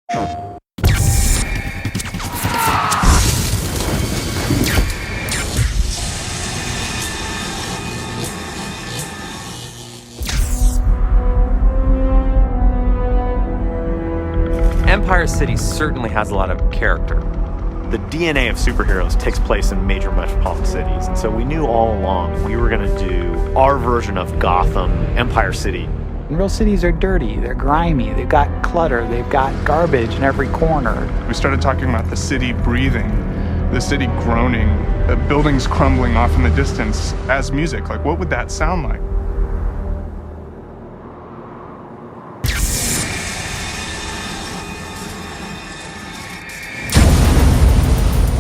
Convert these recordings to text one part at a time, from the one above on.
Empire City certainly has a lot of character. The DNA of superheroes takes place in major metropolitan cities, and so we knew all along we were going to do our version of Gotham, Empire City. Real cities are dirty, they're grimy, they've got clutter, they've got garbage in every corner. We started talking about the city breathing, the city groaning, the buildings crumbling off in the distance as music. Like, what would that sound like?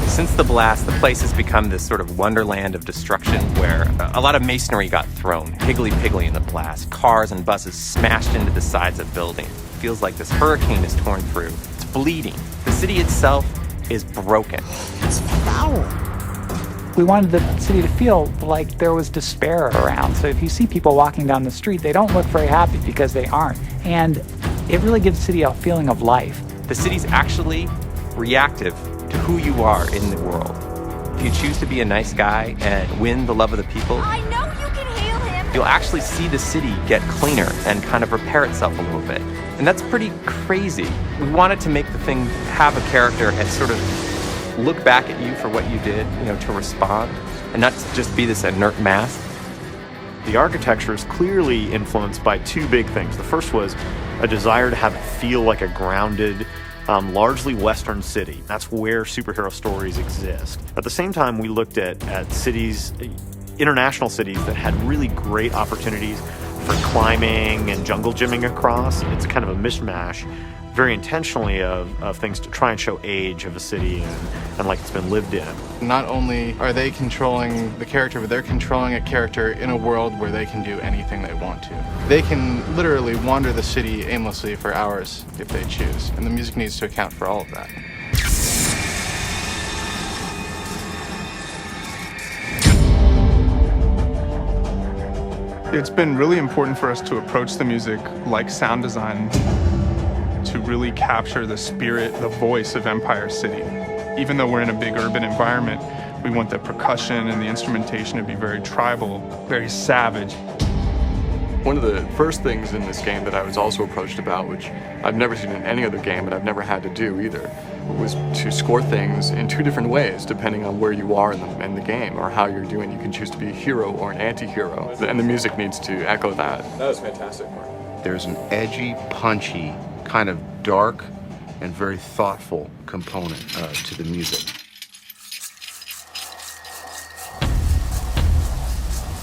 Since the blast, the place has become this sort of wonderland of destruction where a lot of masonry got thrown, higgly-piggly in the blast. Cars and buses smashed into the sides of buildings. It feels like this hurricane is torn through. It's bleeding. The city itself is broken. It's foul. We wanted the city to feel like there was despair around. So if you see people walking down the street, they don't look very happy because they aren't. And it really gives the city a feeling of life. The city's actually reactive to who you are in the world. If you choose to be a nice guy and win the love of the people, I know you can heal him. you'll actually see the city get cleaner and kind of repair itself a little bit. And that's pretty crazy. We wanted to make the thing have a character and sort of look back at you for what you did, to respond, and not to just be this inert mass. The architecture is clearly influenced by two big things. The first was a desire to have it feel like a grounded, largely Western city. That's where superhero stories exist. At the same time, we looked at cities, international cities that had really great opportunities for climbing and jungle gymming across. It's kind of a mishmash, very intentionally, of things to try and show age of a city and like it's been lived in. Not only are they controlling the character, but they're controlling a character in a world where they can do anything they want to. They can literally wander the city aimlessly for hours if they choose, and the music needs to account for all of that. It's been really important for us to approach the music like sound design, to really capture the spirit, the voice of Empire City. Even though we're in a big urban environment, we want the percussion and the instrumentation to be very tribal, very savage. One of the first things in this game that I was also approached about, which I've never seen in any other game and I've never had to do either, was to score things in two different ways depending on where you are in the game or how you're doing. You can choose to be a hero or an anti-hero, and the music needs to echo that. That was fantastic, Mark. There's an edgy, punchy, kind of dark and very thoughtful component to the music.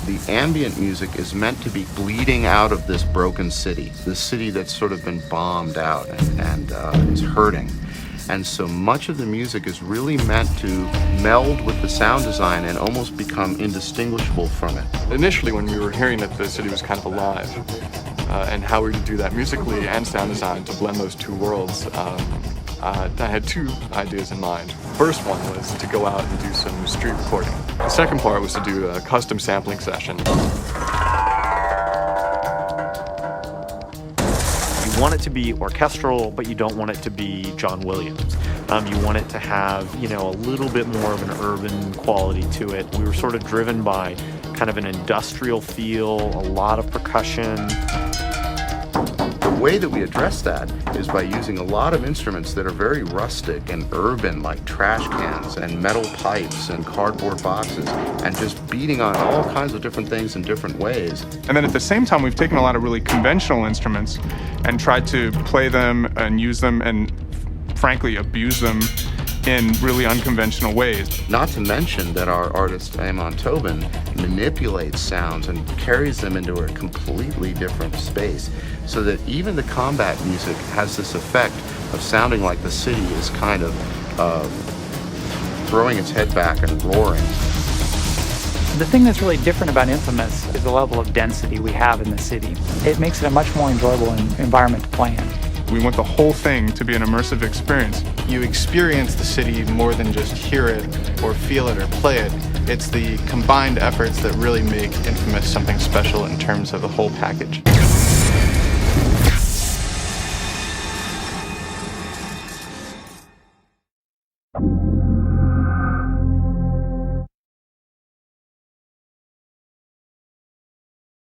The ambient music is meant to be bleeding out of this broken city, this city that's sort of been bombed out and is hurting. And so much of the music is really meant to meld with the sound design and almost become indistinguishable from it. Initially, when we were hearing that the city was kind of alive, and how we would do that musically and sound design to blend those two worlds, I had two ideas in mind. The first one was to go out and do some street recording. The second part was to do a custom sampling session. You want it to be orchestral, but you don't want it to be John Williams. You want it to have, a little bit more of an urban quality to it. We were sort of driven by kind of an industrial feel, a lot of percussion. The way that we address that is by using a lot of instruments that are very rustic and urban, like trash cans and metal pipes and cardboard boxes, and just beating on all kinds of different things in different ways. And then at the same time, we've taken a lot of really conventional instruments and tried to play them and use them and, frankly, abuse them in really unconventional ways. Not to mention that our artist, Amon Tobin, manipulates sounds and carries them into a completely different space, so that even the combat music has this effect of sounding like the city is kind of throwing its head back and roaring. The thing that's really different about inFamous is the level of density we have in the city. It makes it a much more enjoyable environment to play in. We want the whole thing to be an immersive experience. You experience the city more than just hear it or feel it or play it. It's the combined efforts that really make inFamous something special in terms of the whole package. you.